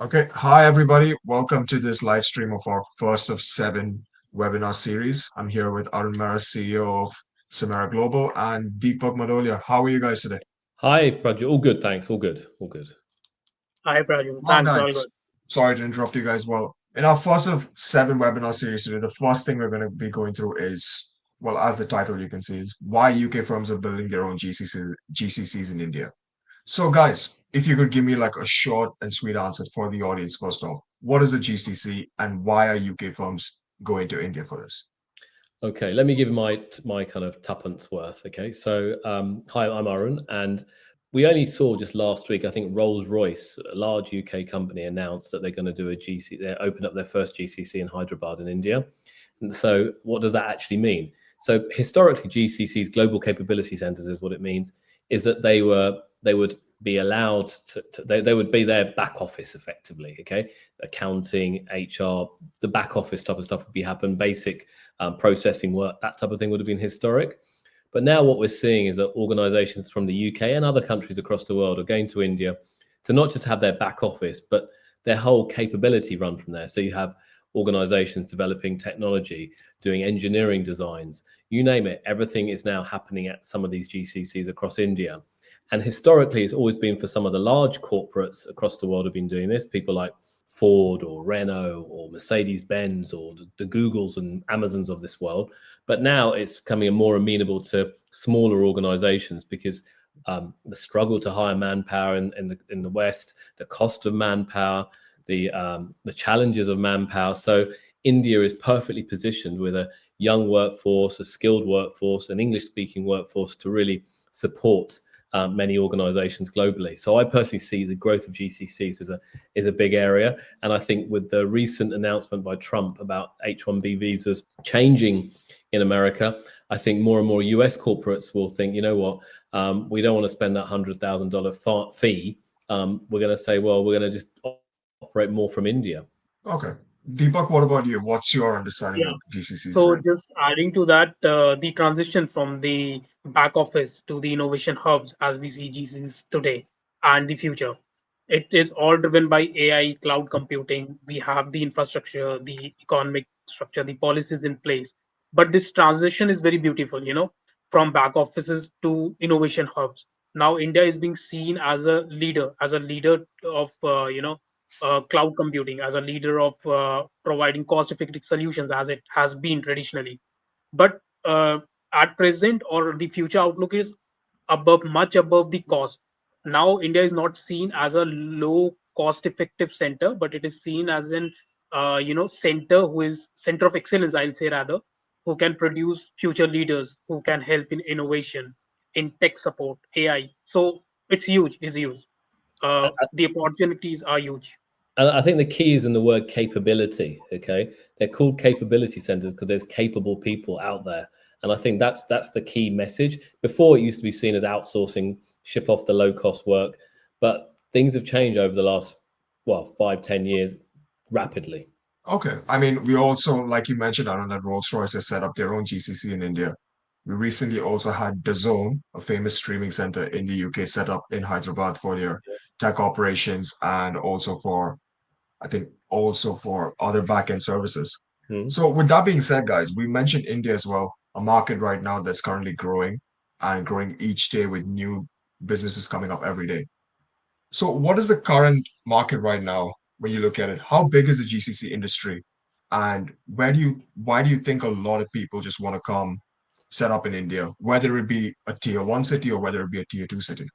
Okay. Hi, everybody. Welcome to this live stream of our first of seven webinar series. I'm here with Arun Mehra, CEO of Samera Global, and Deepak Madolia. How are you guys today? Hi, Praju. All good, thanks. All good. All good. Hi, Praju. Well, Thanks, all guys, good. sorry to interrupt you guys. Well, in our first of seven webinar series today, the first thing we're going to be going through is, well, as the title you can see, is why UK firms are building their own GCCs in India. So, guys, if you could give me like a short and sweet answer for the audience, first off, what is a GCC and why are UK firms going to India for this? Okay, let me give my kind of tuppence worth. Okay, so hi, I'm Arun, and we only saw just last week. I think Rolls-Royce, a large UK company, announced that they're going to do a GC. They opened up their first GCC in Hyderabad in India. And so, what does that actually mean? So, historically, GCCs, Global Capability Centers, is what it means. Is that they would be allowed they would be their back office effectively. Okay, accounting, HR, the back office type of stuff would be happen. Basic processing work, that type of thing would have been historic. But now what we're seeing is that organizations from the UK and other countries across the world are going to India to not just have their back office, but their whole capability run from there. So you have organizations developing technology, doing engineering designs, you name it. Everything is now happening at some of these GCCs across India. And historically, it's always been for some of the large corporates across the world have been doing this. People like Ford or Renault or Mercedes-Benz or the Googles and Amazons of this world. But now it's becoming more amenable to smaller organizations because the struggle to hire manpower in the West, the cost of manpower, the challenges of manpower. So India is perfectly positioned with a young workforce, a skilled workforce, an English-speaking workforce to really support many organizations globally. So I personally see the growth of GCCs is a big area. And I think with the recent announcement by Trump about H-1B visas changing in America, I think more and more US corporates will think, you know what, we don't want to spend that $100,000 fee. We're going to say, well, we're going to just operate more from India. Okay. Deepak, what about you? What's your understanding Yeah. of GCCs, So right? just adding to that, the transition from the back office to the innovation hubs as we see GCs today and the future, it is all driven by AI, cloud computing. We have the infrastructure, the economic structure, the policies in place. But this transition is very beautiful, from back offices to innovation hubs. Now India is being seen as a leader of, cloud computing, as a leader of providing cost-effective solutions as it has been traditionally. But at present, or the future outlook is much above the cost. Now India is not seen as a low cost-effective center, but it is seen as an center who is center of excellence. I'll say rather, who can produce future leaders who can help in innovation, in tech support, AI. So it's huge. It's huge. The opportunities are huge. And I think the key is in the word capability. Okay, they're called capability centers because there's capable people out there, and I think that's the key message. Before it used to be seen as outsourcing, ship off the low cost work, but things have changed over the last 5-10 years rapidly. Okay. I mean, we also, like you mentioned, Aaron, that Rolls-Royce has set up their own GCC in India. We recently also had DAZN, a famous streaming center in the UK, set up in Hyderabad for their tech operations and also for, I think, also for other back-end services. Hmm. So with that being said, guys, we mentioned India as well, a market right now that's currently growing and growing each day with new businesses coming up every day. So what is the current market right now when you look at it? How big is the GCC industry? And why do you think a lot of people just want to come set up in India, whether it be a tier one city or whether it be a tier two city?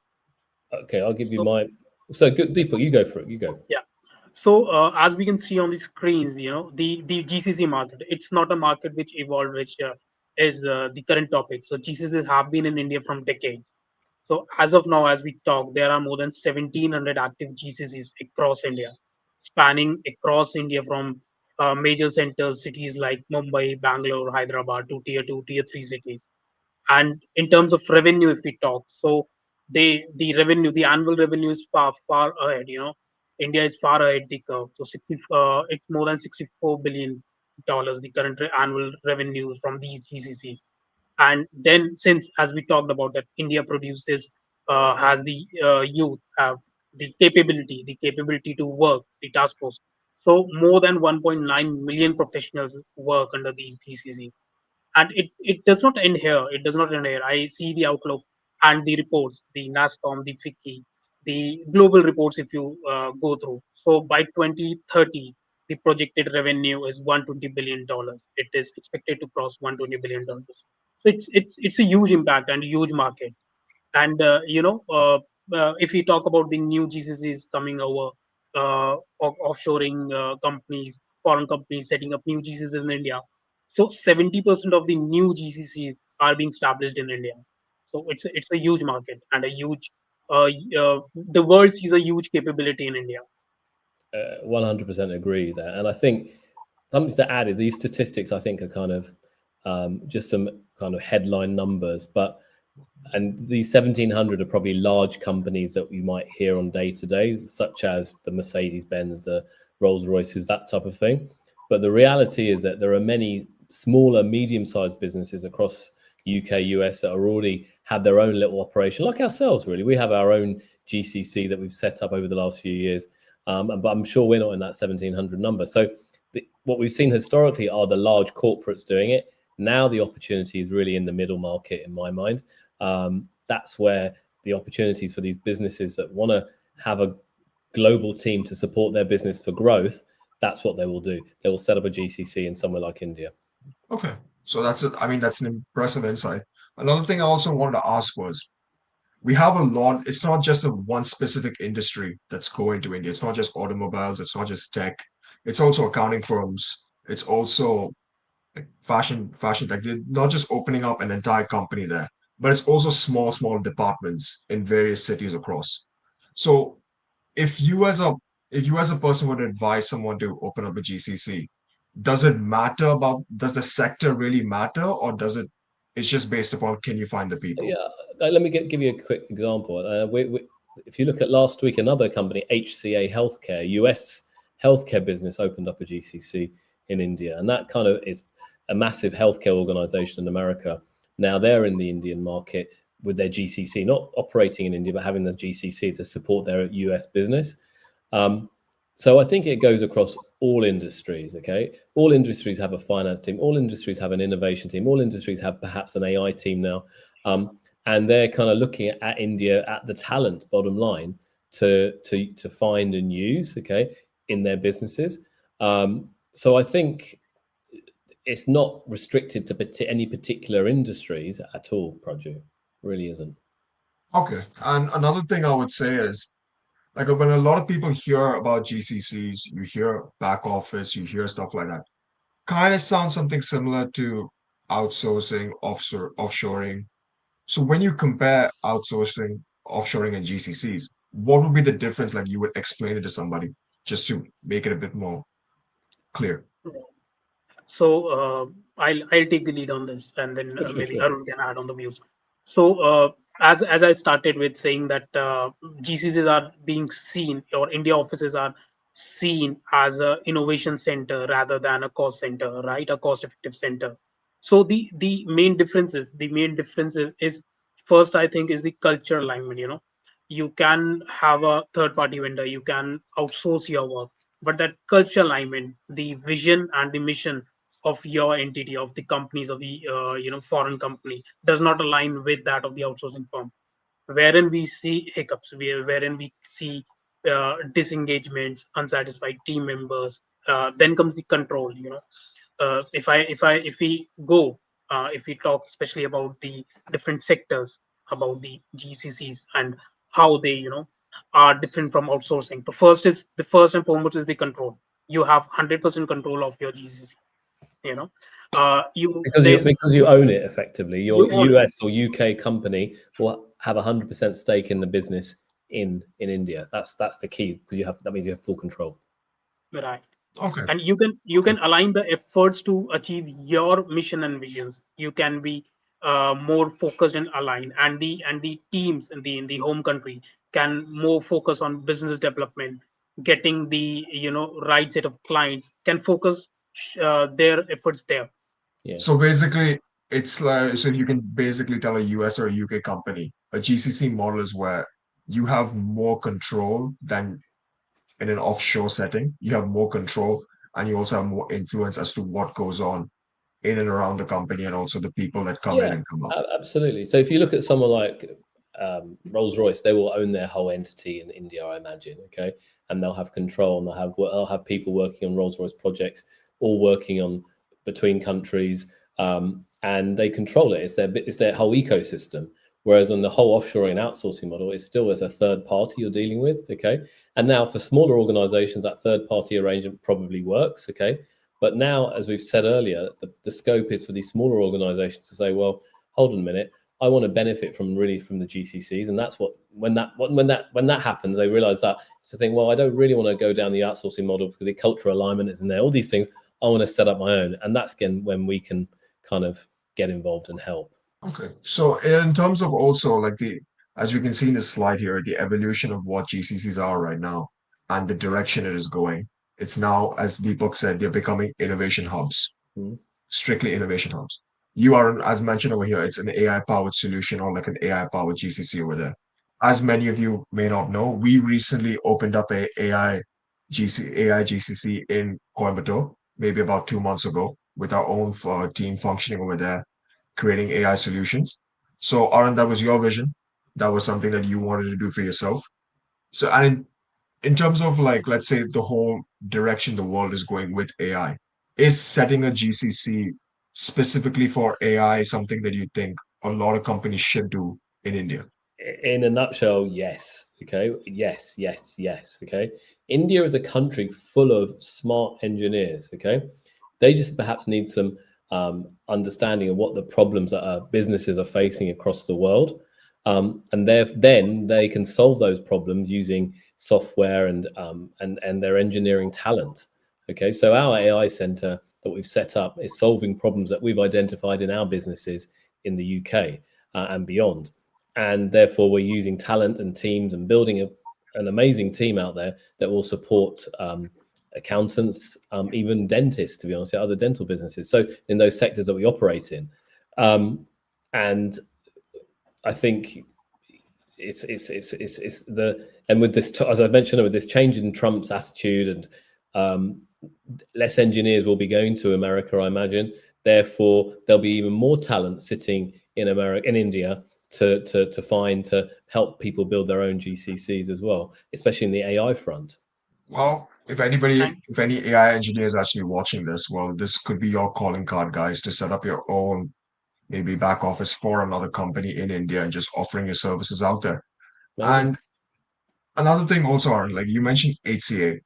Okay, I'll give you So my. So good, Deepak, you go for it. You go. yeah. So as we can see on the screens, the GCC market, it's not a market which evolved, which is the current topic. So GCCs have been in India from decades. So as of now, as we talk, there are more than 1,700 active GCCs across India, spanning across India from major centers, cities like Mumbai, Bangalore, Hyderabad to tier two, tier three cities. And in terms of revenue, if we talk, so the revenue, the annual revenue is far ahead. India is far ahead the curve. So it's more than $64 billion, the current annual revenue from these GCCs. And then, since as we talked about that, India produces has the youth have the capability to work, the task force. So more than 1.9 million professionals work under these GCCs, and it does not end here. It does not end here. I see the outlook and the reports, the NASCOM, the FICCI, the global reports. If you go through, so by 2030, the projected revenue is $120 billion. It is expected to cross $120 billion. So it's a huge impact and a huge market. And if we talk about the new GCCs coming over, offshoring companies, foreign companies setting up new GCCs in India. So 70% of the new GCCs are being established in India. So it's a huge market and a huge. The world sees a huge capability in India. 100% agree there. And I think something to add is these statistics, I think, are kind of just some kind of headline numbers, but and these 1700 are probably large companies that you might hear on day to day, such as the Mercedes Benz, the Rolls Royces, that type of thing. But the reality is that there are many smaller, medium sized businesses across UK, US that are already have their own little operation, like ourselves, really. We have our own GCC that we've set up over the last few years. But I'm sure we're not in that 1700 number. So what we've seen historically are the large corporates doing it. Now the opportunity is really in the middle market, in my mind. That's where the opportunities for these businesses that want to have a global team to support their business for growth, that's what they will do. They will set up a GCC in somewhere like India. Okay. So that's it. I mean, that's an impressive insight. Another thing I also wanted to ask was we have a lot, it's not just a one specific industry that's going to India. It's not just automobiles, it's not just tech, it's also accounting firms, it's also like fashion, like they're not just opening up an entire company there, but it's also small departments in various cities across. So if you as a if you as a person would advise someone to open up a GCC, does the sector really matter, or it's just based upon can you find the people? Yeah, let me give you a quick example. If you look at last week, another company, HCA Healthcare, US healthcare business, opened up a GCC in India, and that kind of is a massive healthcare organization in America. Now they're in the Indian market with their GCC, not operating in India, but having the GCC to support their US business. So I think it goes across all industries. Okay, all industries have a finance team. All industries have an innovation team. All industries have perhaps an AI team now, and they're kind of looking at India at the talent bottom line to find and use. Okay, in their businesses. So I think it's not restricted to any particular industries at all. Praju really isn't. Okay. And another thing I would say is like when a lot of people hear about GCCs, you hear back office, you hear stuff like that. Kind of sounds something similar to outsourcing, offshoring. So when you compare outsourcing, offshoring, and GCCs, what would be the difference? Like you would explain it to somebody just to make it a bit more clear. So I'll take the lead on this, and then Sure, maybe sure. Arun can add on the views. So as I started with saying that GCCs are being seen, or India offices are seen as a innovation center rather than a cost center, right? A cost effective center. So the main difference is first, I think, is the culture alignment. You can have a third party vendor, you can outsource your work, but that culture alignment, the vision and the mission of your entity, of the companies, of the foreign company, does not align with that of the outsourcing firm, wherein we see hiccups, wherein we see disengagements, unsatisfied team members. Then comes the control. If we go, if we talk especially about the different sectors, about the GCCs and how they are different from outsourcing. The first and foremost is the control. You have 100% control of your GCC. You know, you there's Because you own it effectively. you Your own it, US or UK company will have 100% stake in the business in India. That's the key, because that means you have full control. right? Okay. And you can align the efforts to achieve your mission and visions. You can be more focused and aligned, and the teams in the home country can more focus on business development, getting the right set of clients, can focus their efforts there. Yeah. So basically, it's like, so if you can basically tell a US or a UK company, a GCC model is where you have more control than in an offshore setting. You have more control and you also have more influence as to what goes on in and around the company and also the people that come in Yeah, and come out. absolutely. So if you look at someone like Rolls-Royce, they will own their whole entity in India, I imagine. Okay, and they'll have control, and they'll have people working on Rolls-Royce projects, all working on between countries, and they control it. It's their whole ecosystem. Whereas on the whole offshoring and outsourcing model, it's still as a third party you're dealing with. Okay, and now for smaller organisations, that third party arrangement probably works. Okay, but now, as we've said earlier, the scope is for these smaller organisations to say, well, hold on a minute, I want to benefit from the GCCs, and that's what when that happens, they realise that it's the thing. Well, I don't really want to go down the outsourcing model because the cultural alignment isn't there. All these things, I want to set up my own, and that's again when we can kind of get involved and help. Okay. So in terms of also like as we can see in this slide here, the evolution of what GCCs are right now and the direction it is going, it's now, as Deepak said, they're becoming innovation hubs, Mm. strictly innovation hubs. You are, as mentioned over here, it's an AI-powered solution or like an AI-powered GCC over there. As many of you may not know, we recently opened up a AI GCC in Coimbatore, maybe about 2 months ago, with our own team functioning over there creating AI solutions. So, Aaron, that was your vision. That was something that you wanted to do for yourself. So, and in terms of like, let's say the whole direction the world is going with AI, is setting a GCC specifically for AI something that you think a lot of companies should do in India? In a nutshell, yes. Okay. Yes, yes, yes. Okay. India is a country full of smart engineers. Okay. They just perhaps need some understanding of what the problems that businesses are facing across the world. And then they can solve those problems using software and their engineering talent. Okay. So our AI center that we've set up is solving problems that we've identified in our businesses in the UK and beyond, and therefore we're using talent and teams and building an amazing team out there that will support accountants, even dentists, to be honest, other dental businesses. So in those sectors that we operate in, and I think it's the and with this, as I mentioned, with this change in Trump's attitude and less engineers will be going to America, I imagine. Therefore, there'll be even more talent sitting in America, in India, to help people build their own GCCs as well, especially in the AI front. Well, And if any AI engineer is actually watching this, well, this could be your calling card, guys, to set up your own maybe back office for another company in India and just offering your services out there. Maybe. And another thing also, Aaron, like you mentioned HCA,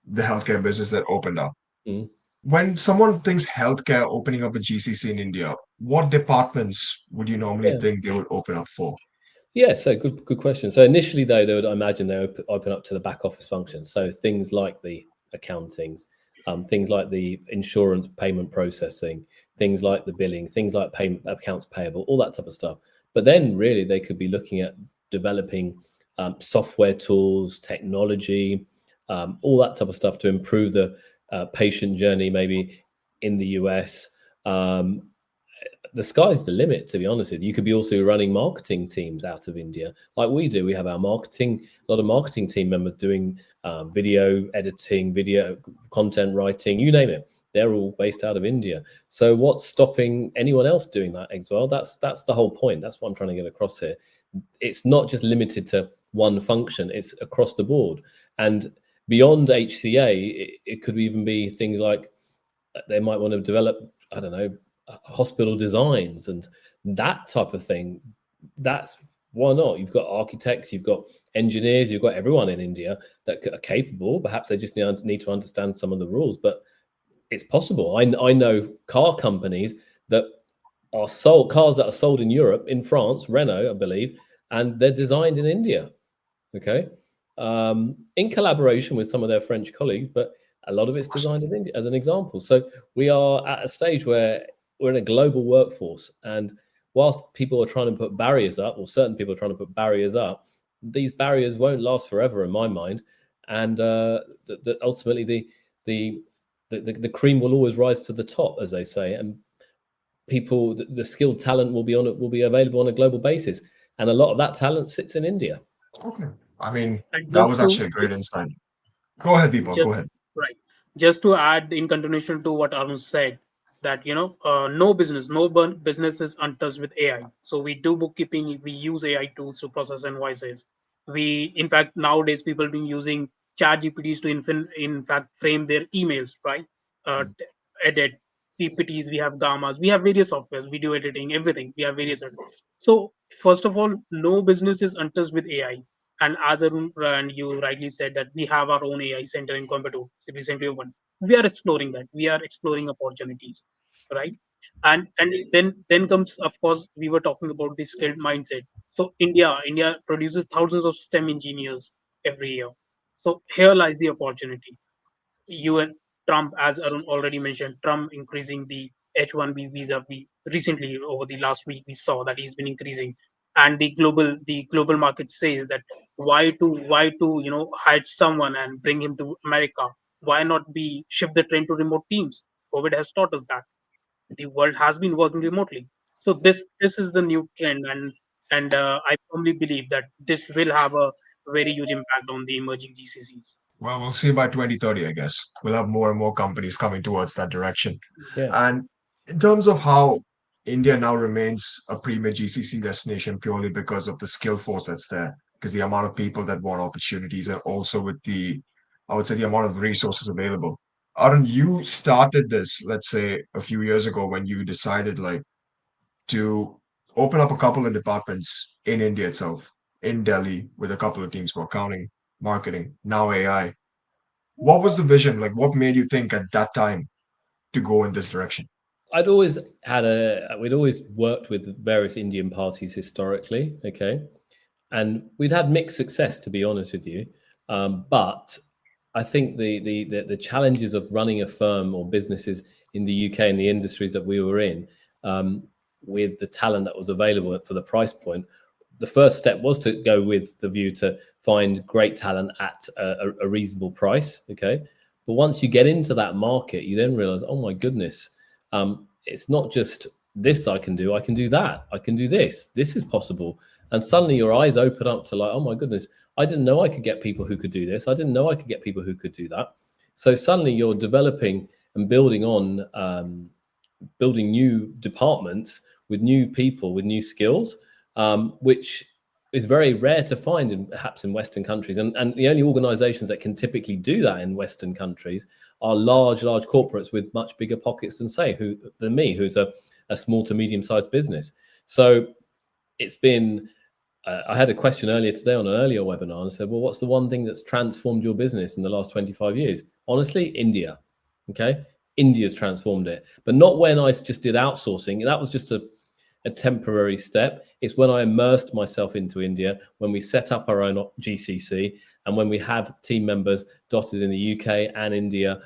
the healthcare business that opened up. Mm. When someone thinks healthcare opening up a GCC in India, what departments would you normally Yeah. think they would open up for? Yeah, so good question. So initially, though, they would I imagine they open up to the back office functions. So things like the accountings, things like the insurance payment processing, things like the billing, things like payment accounts payable, all that type of stuff. But then really they could be looking at developing software tools, technology, all that type of stuff to improve the patient journey, maybe in the US. Um, the sky's the limit, to be honest with you. You could be also running marketing teams out of India, like we do. We have a lot of marketing team members doing video editing, video content writing, you name it. They're all based out of India. So what's stopping anyone else doing that as well? That's the whole point. That's what I'm trying to get across here. It's not just limited to one function, it's across the board. And beyond HCA, it could even be things like they might want to develop, I don't know, hospital designs and that type of thing. That's why not? You've got architects, you've got engineers, you've got everyone in India that are capable. Perhaps they just need to understand some of the rules, but it's possible. I know car companies that are sold, cars that are sold in Europe, in France, Renault, I believe, and they're designed in India. Okay, in collaboration with some of their French colleagues, but a lot of it's designed in India, as an example. So we are at a stage where we're in a global workforce, and whilst people are trying to put barriers up, or certain people are trying to put barriers up, these barriers won't last forever, in my mind, and ultimately the, the cream will always rise to the top, as they say, and the skilled talent will be available on a global basis, and a lot of that talent sits in India. Okay. I mean, And that was actually a great insight. Go ahead, Deepak. Go just ahead. right just to add in continuation to what Arun said, that no business, business is untouched with AI. So we do bookkeeping, we use AI tools to process invoices. We, in fact, nowadays people been using chat gpts to in fact frame their emails, right? To edit ppts, we have gammas, we have various softwares, video editing, everything, we have various so first of all, no business is untouched with AI. And as Arun and you rightly said, that we have our own AI center in Coimbatore, recently opened. We are exploring that. We are exploring opportunities, right? And then comes, of course, we were talking about the skilled mindset. So India produces thousands of STEM engineers every year. So here lies the opportunity. UN Trump, as Arun already mentioned, Trump increasing the H-1B visa. We recently, over the last week, we saw that he's been increasing, and the global market says that why to hire someone and bring him to America? Why not be shift the trend to remote teams? COVID has taught us that the world has been working remotely. So this is the new trend, and I firmly believe that this will have a very huge impact on the emerging GCCs. Well, we'll see by 2030, I guess. We'll have more and more companies coming towards that direction. Yeah. And in terms of how India now remains a premier GCC destination purely because of the skill force that's there, because the amount of people that want opportunities and also with I would say, the amount of resources available. Arun, you started this, let's say, a few years ago when you decided like to open up a couple of departments in India itself, in Delhi, with a couple of teams for accounting, marketing, now AI. What was the vision? Like, what made you think at that time to go in this direction? We'd always worked with various Indian parties historically, okay, and we'd had mixed success, to be honest with you. But I think the challenges of running a firm or businesses in the UK and the industries that we were in, with the talent that was available for the price point, the first step was to go with the view to find great talent at a reasonable price. Okay, but once you get into that market, you then realize, oh my goodness, it's not just this I can do. I can do that. I can do this. This is possible. And suddenly your eyes open up to like, oh my goodness, I didn't know I could get people who could do this. I didn't know I could get people who could do that. So suddenly you're developing and building new departments with new people with new skills, which is very rare to find perhaps in Western countries. And the only organizations that can typically do that in Western countries are large corporates with much bigger pockets than me, who's a small to medium sized business. So it's been, I had a question earlier today on an earlier webinar and said, well, what's the one thing that's transformed your business in the last 25 years? Honestly, India. Okay. India's transformed it, but not when I just did outsourcing. That was just a temporary step. It's when I immersed myself into India, when we set up our own GCC, and when we have team members dotted in the UK and India,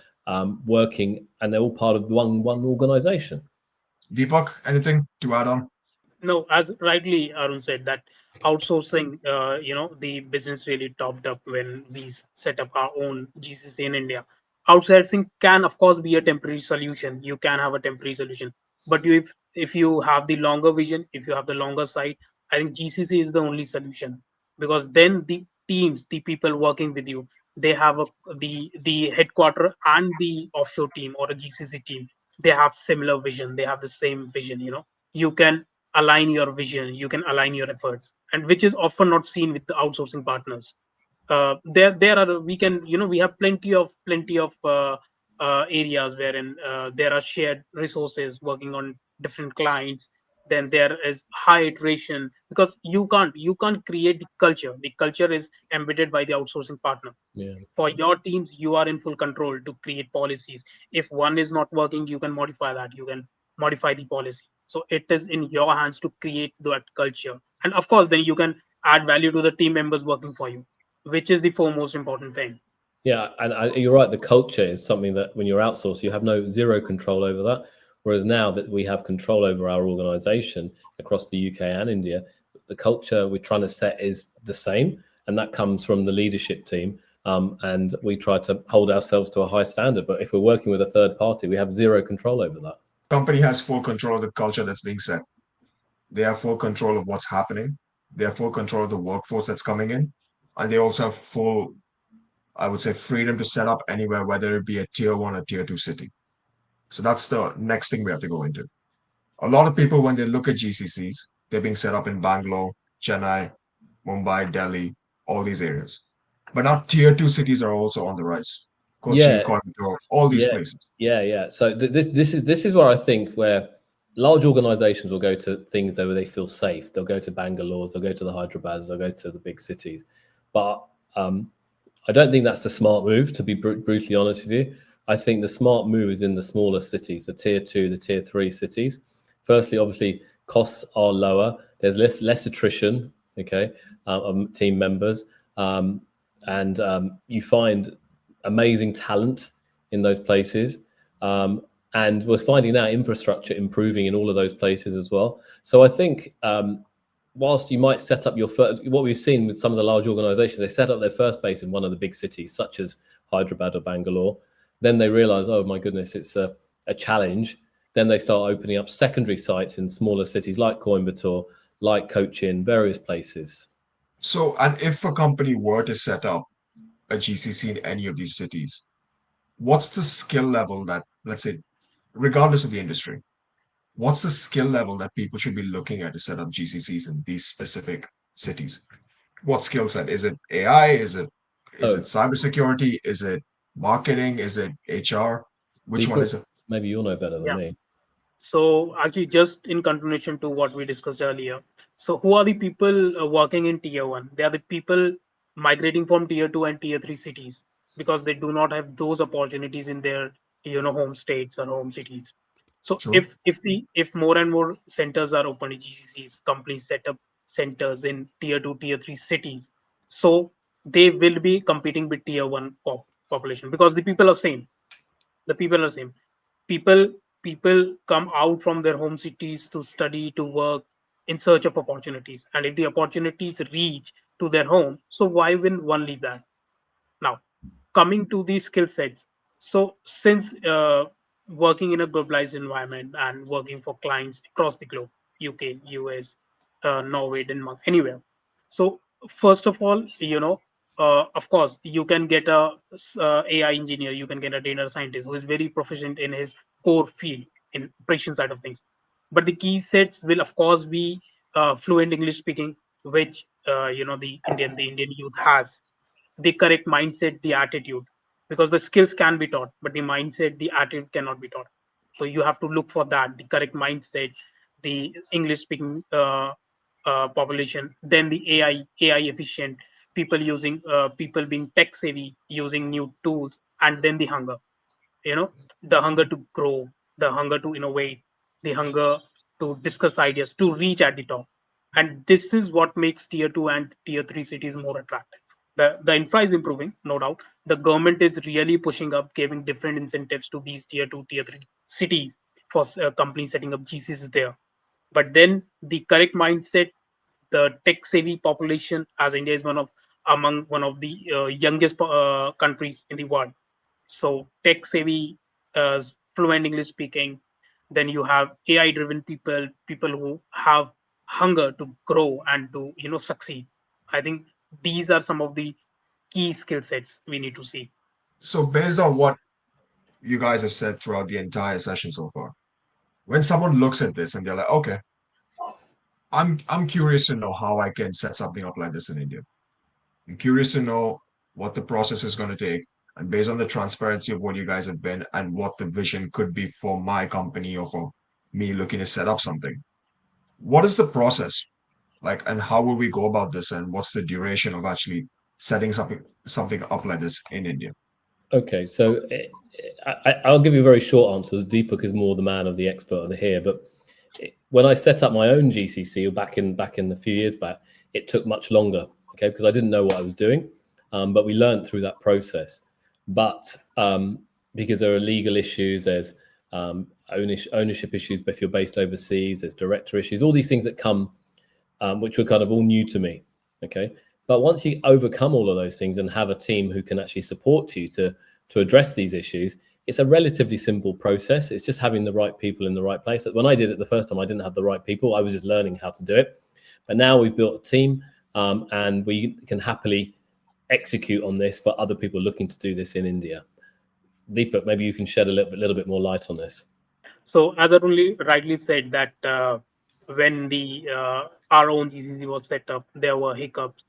working, and they're all part of one organization. Deepak, anything to add on? No, as rightly Arun said, that outsourcing, the business really topped up when we set up our own GCC in India. Outsourcing can, of course, be a temporary solution. You can have a temporary solution, but if you have the longer vision, if you have the longer sight, I think GCC is the only solution, because then the teams, the people working with you, they have the headquarter and the offshore team or a GCC team. They have similar vision. They have the same vision. You can align your vision, you can align your efforts, and which is often not seen with the outsourcing partners. There are, we can, we have plenty of areas wherein there are shared resources working on different clients. Then there is high iteration, because you can't create the culture is embedded by the outsourcing partner. Yeah. For your teams, you are in full control to create policies. If one is not working, you can modify that, you can modify the policy. So it is in your hands to create that culture, and of course then you can add value to the team members working for you, which is the foremost important thing. Yeah, and you're right. The culture is something that when you're outsourced, you have zero control over that. Whereas now that we have control over our organization across the UK and India, the culture we're trying to set is the same, and that comes from the leadership team. And we try to hold ourselves to a high standard. But if we're working with a third party, we have zero control over that. Company has full control of the culture that's being set. They have full control of what's happening. They have full control of the workforce that's coming in, and they also have full, I would say, freedom to set up anywhere, whether it be a tier one or tier two city. So that's the next thing we have to go into. A lot of people, when they look at GCCs, they're being set up in Bangalore, Chennai, Mumbai, Delhi, all these areas. But now tier two cities are also on the rise. Kochi, Yeah, Coimbatore, all these yeah, places. yeah. So this is where I think where large organizations will go to things where they feel safe. They'll go to Bangalore, they'll go to the Hyderabad, they'll go to the big cities. But I don't think that's the smart move, to be brutally honest with you. I think the smart move is in the smaller cities, the tier two, the tier three cities. Firstly, obviously, costs are lower. There's less attrition, okay, of team members, and you find amazing talent in those places. And we're finding now infrastructure improving in all of those places as well. So I think whilst you might set up your first, what we've seen with some of the large organizations, they set up their first base in one of the big cities, such as Hyderabad or Bangalore. Then they realize, oh my goodness, it's a challenge. Then they start opening up secondary sites in smaller cities like Coimbatore, like Cochin, various places. So, and if a company were to set up a GCC in any of these cities, what's the skill level that, let's say, regardless of the industry, what's the skill level that people should be looking at to set up GCCs in these specific cities? What skill set? Is it AI? Is it Oh, cybersecurity? Is it marketing? Is it HR? Which one Deepak, is it? maybe you'll know better than Yeah. me. So actually, just in continuation to what we discussed earlier, so who are the people working in tier one? They are the people migrating from tier two and tier three cities because they do not have those opportunities in their home states or home cities. So True. if more and more centers are open in GCCs, companies set up centers in tier two, tier three cities, so they will be competing with tier one population because the people are same. The people are same. People people come out from their home cities to study, to work, in search of opportunities, and if the opportunities reach to their home, so why will one leave that? Now, coming to these skill sets, so since working in a globalized environment and working for clients across the globe, UK, US, Norway, Denmark, anywhere. So first of all, of course, you can get a AI engineer, you can get a data scientist who is very proficient in his core field in operation side of things. But the key sets will of course be fluent English speaking, which the Indian youth has, the correct mindset, the attitude, because the skills can be taught, but the mindset, the attitude cannot be taught. So you have to look for that, the correct mindset, the English speaking population, then the AI efficient people, using people being tech savvy, using new tools, and then the hunger, you know, the hunger to grow, the hunger to innovate, the hunger to discuss ideas, to reach at the top. And this is what makes tier 2 and tier 3 cities more attractive. The infra is improving, no doubt. The government is really pushing up, giving different incentives to these tier 2, tier 3 cities for companies setting up GCs there. But then the correct mindset, the tech savvy population, as India is one of the youngest countries in the world, so tech savvy, uh, fluent English speaking, then you have AI driven people, people who have hunger to grow and to succeed. I think these are some of the key skill sets we need to see. So, based on what you guys have said throughout the entire session so far, when someone looks at this and they're like, okay, I'm curious to know how I can set something up like this in India. I'm curious to know what the process is going to take. And based on the transparency of what you guys have been and what the vision could be for my company or for me looking to set up something, what is the process like, and how will we go about this? And what's the duration of actually setting something up like this in India? Okay, so I'll give you very short answers. Deepak is more the man of the expert of the here. But when I set up my own GCC back in a few years back, it took much longer. Okay, because I didn't know what I was doing, but we learned through that process. But because there are legal issues, there's ownership issues. But if you're based overseas, there's director issues. All these things that come, which were kind of all new to me. Okay, but once you overcome all of those things and have a team who can actually support you to address these issues, it's a relatively simple process. It's just having the right people in the right place. When I did it the first time, I didn't have the right people. I was just learning how to do it. But now we've built a team, and we can happily execute on this for other people looking to do this in India. Deepak, maybe you can shed a little bit more light on this. So as Arun rightly said that when the our own GCC was set up, there were hiccups.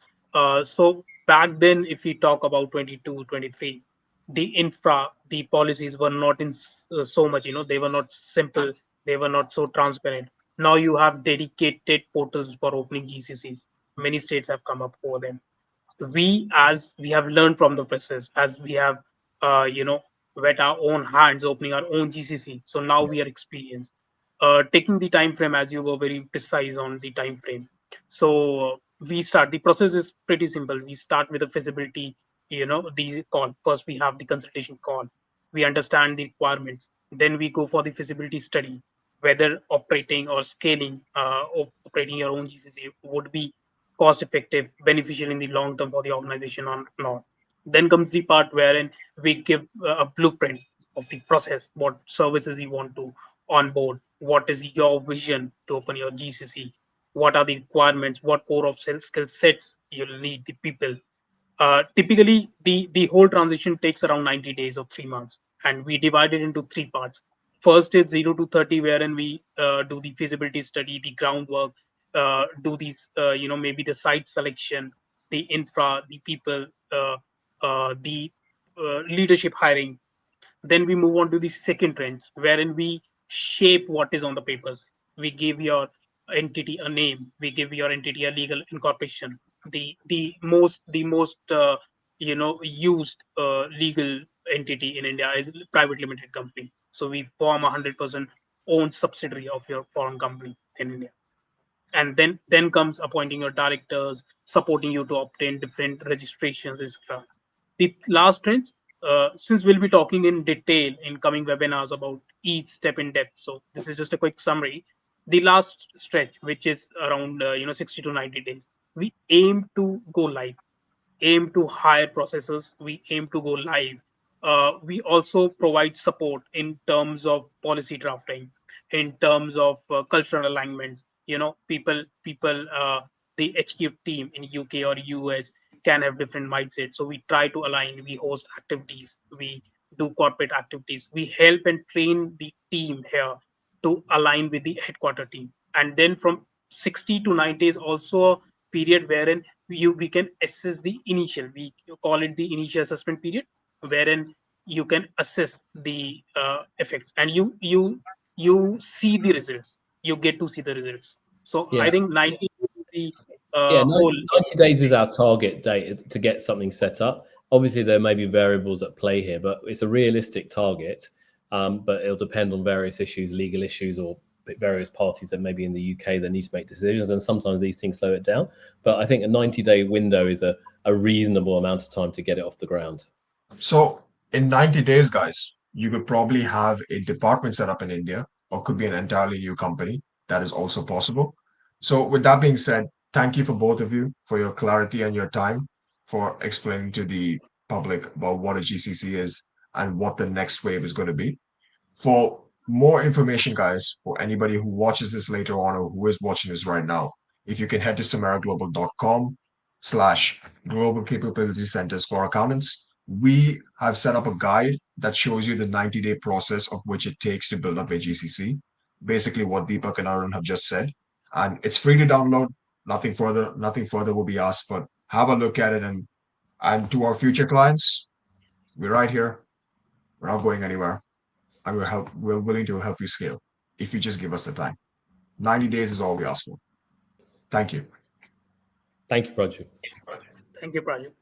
So back then, if we talk about 22, 23, the infra, the policies were not in so much. They were not simple. They were not so transparent. Now you have dedicated portals for opening GCCs. Many states have come up for them. We have learned from the process, as we have uh, you know wet our own hands opening our own GCC. So now Yeah. we are experienced, taking the time frame, as you were very precise on the time frame. So we start, the process is pretty simple. We start with a feasibility, the call. First we have the consultation call, we understand the requirements, then we go for the feasibility study, whether operating or scaling, operating your own GCC would be cost effective, beneficial in the long term for the organization or not. Then comes the part wherein we give a blueprint of the process, what services you want to onboard, what is your vision to open your GCC, what are the requirements, what core of skill sets you'll need, the people. Typically, the whole transition takes around 90 days or 3 months, and we divide it into three parts. First is 0 to 30, wherein we do the feasibility study, the groundwork, do these, maybe the site selection, the infra, the people, the leadership hiring. Then we move on to the second trench, wherein we shape what is on the papers. We give your entity a name. We give your entity a legal incorporation. The most used legal entity in India is private limited company. So we form 100% owned subsidiary of your foreign company in India. And then comes appointing your directors, supporting you to obtain different registrations, etc. The last trench, since we'll be talking in detail in coming webinars about each step in depth, so this is just a quick summary. The last stretch, which is around 60 to 90 days, we aim to go live, aim to hire processes, we aim to go live. We also provide support in terms of policy drafting, in terms of cultural alignments. The HQ team in UK or US can have different mindsets. So we try to align, we host activities, we do corporate activities, we help and train the team here to align with the headquarter team. And then from 60 to 90 is also a period wherein we can assess the initial, we call it the initial assessment period, wherein you can assess the effects, and you see the results, you get to see the results. So I Yeah. think 90 is the Yeah, whole 90 days is our target date to get something set up. Obviously, there may be variables at play here, but it's a realistic target. But it'll depend on various issues, legal issues, or various parties that maybe in the UK that need to make decisions. And sometimes these things slow it down. But I think a 90-day window is a reasonable amount of time to get it off the ground. So in 90 days, guys, you could probably have a department set up in India, or could be an entirely new company. That is also possible. So with that being said, thank you for both of you for your clarity and your time for explaining to the public about what a GCC is and what the next wave is going to be. For more information, guys, for anybody who watches this later on or who is watching this right now, if you can head to samaraglobal.com/ global capability centers for accountants. We have set up a guide that shows you the 90-day process of which it takes to build up a GCC. Basically, what Deepak and Arun have just said. And it's free to download. Nothing further will be asked, but have a look at it. And to our future clients, we're right here. We're not going anywhere. And we're willing to help you scale if you just give us the time. 90 days is all we ask for. Thank you. Thank you, Raju. Thank you, Prajit.